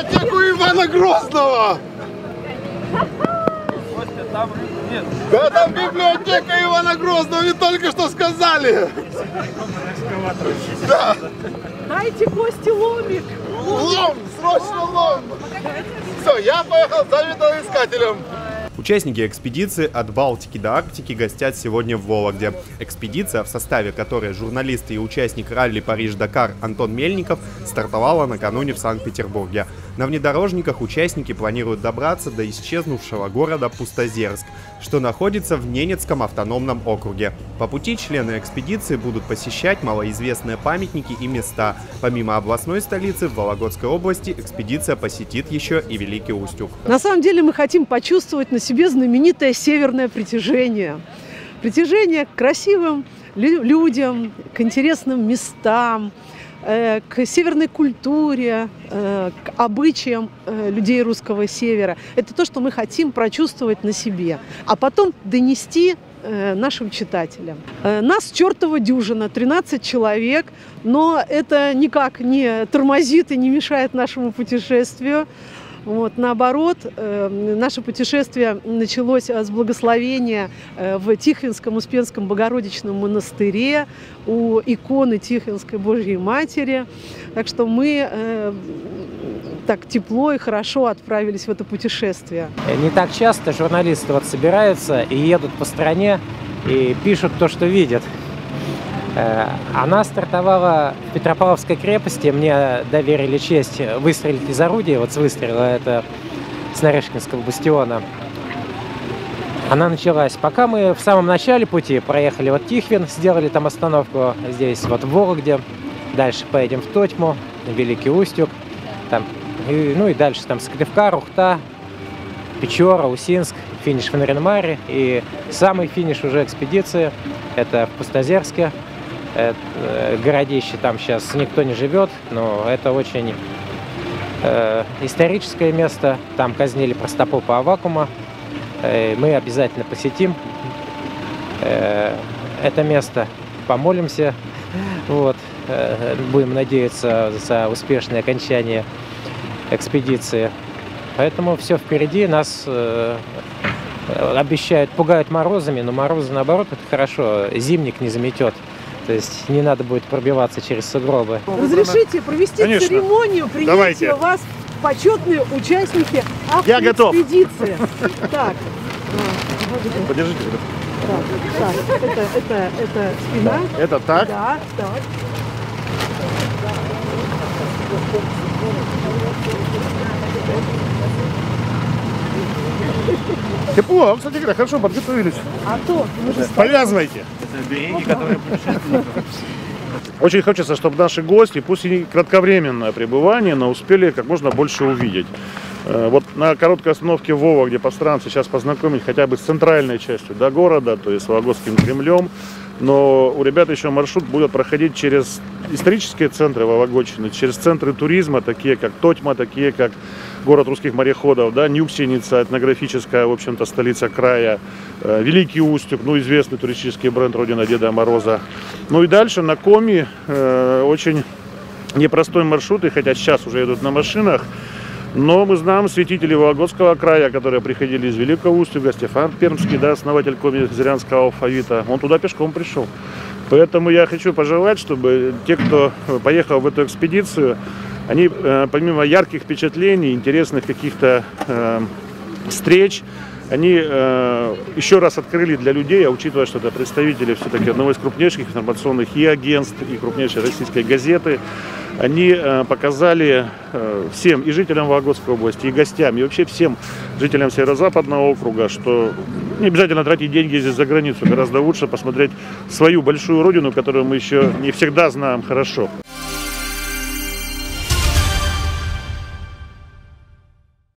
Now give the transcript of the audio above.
библиотеку Ивана Грозного! Там нет. Да, там библиотека Ивана Грозного, мне только что сказали! Да! Дайте Косте ломик! Лом! Срочно лом! Все, я поехал за металлоискателем. Участники экспедиции от Балтики до Арктики гостят сегодня в Вологде. Экспедиция, в составе которой журналист и участник ралли Париж-Дакар Антон Мельников, стартовала накануне в Санкт-Петербурге. На внедорожниках участники планируют добраться до исчезнувшего города Пустозерск, что находится в Ненецком автономном округе. По пути члены экспедиции будут посещать малоизвестные памятники и места. Помимо областной столицы, в Вологодской области экспедиция посетит еще и Великий Устюг. На самом деле мы хотим почувствовать на себе знаменитое северное притяжение. Притяжение к красивым людям, к интересным местам, к северной культуре, к обычаям людей русского севера. Это то, что мы хотим прочувствовать на себе, а потом донести нашим читателям. Нас чертова дюжина, 13 человек, но это никак не тормозит и не мешает нашему путешествию. Вот, наоборот, наше путешествие началось с благословения в Тихвинском Успенском Богородичном монастыре у иконы Тихвинской Божьей Матери. Так что мы так тепло и хорошо отправились в это путешествие. Не так часто журналисты вот собираются и едут по стране и пишут то, что видят. Она стартовала в Петропавловской крепости, мне доверили честь выстрелить из орудия, вот с выстрела, это с Нарышкинского бастиона. Она началась, пока мы в самом начале пути проехали вот Тихвин, сделали там остановку здесь, вот в Вологде, дальше поедем в Тотьму, Великий Устюг, там, ну и дальше там Сыктывкар, Ухта, Печора, Усинск, финиш в Нарьян-Маре, и самый финиш уже экспедиции, это в Пустозерске. Городище, там сейчас никто не живет, но это очень историческое место. Там казнили протопопа Аввакума. Мы обязательно посетим это место, помолимся. Вот. Будем надеяться за успешное окончание экспедиции. Поэтому все впереди. Нас обещают, пугают морозами, но морозы, наоборот, это хорошо. Зимник не заметет. То есть не надо будет пробиваться через сугробы. Разрешите провести церемонию принятия вас почетные участники автоэкспедиции. Так. Подержите. Так, это спина. Это так? Да, так. Тепло, кстати говоря, хорошо подготовились. А то повязывайте. Очень хочется, чтобы наши гости, пусть и кратковременное пребывание, но успели как можно больше увидеть. Вот на короткой остановке в Вологде постараемся сейчас познакомить хотя бы с центральной частью до города, то есть с Вологодским Кремлем. Но у ребят еще маршрут будет проходить через исторические центры Вологодчины, через центры туризма, такие как Тотьма, такие как город русских мореходов, да, Нюксеница, этнографическая, в общем-то, столица края, Великий Устюг, ну, известный туристический бренд родина Деда Мороза. Ну и дальше на Коми очень непростой маршрут, и хотя сейчас уже идут на машинах, но мы знаем святителей Вологодского края, которые приходили из Великого Устюга, Стефан Пермский, да, основатель коми-зырянского алфавита, он туда пешком пришел. Поэтому я хочу пожелать, чтобы те, кто поехал в эту экспедицию, они помимо ярких впечатлений, интересных каких-то встреч, они еще раз открыли для людей, а учитывая, что это представители все-таки одного из крупнейших информационных и агентств, и крупнейшей российской газеты, они показали всем, и жителям Вологодской области, и гостям, и вообще всем жителям Северо-Западного округа, что не обязательно тратить деньги здесь за границу, гораздо лучше посмотреть свою большую родину, которую мы еще не всегда знаем хорошо.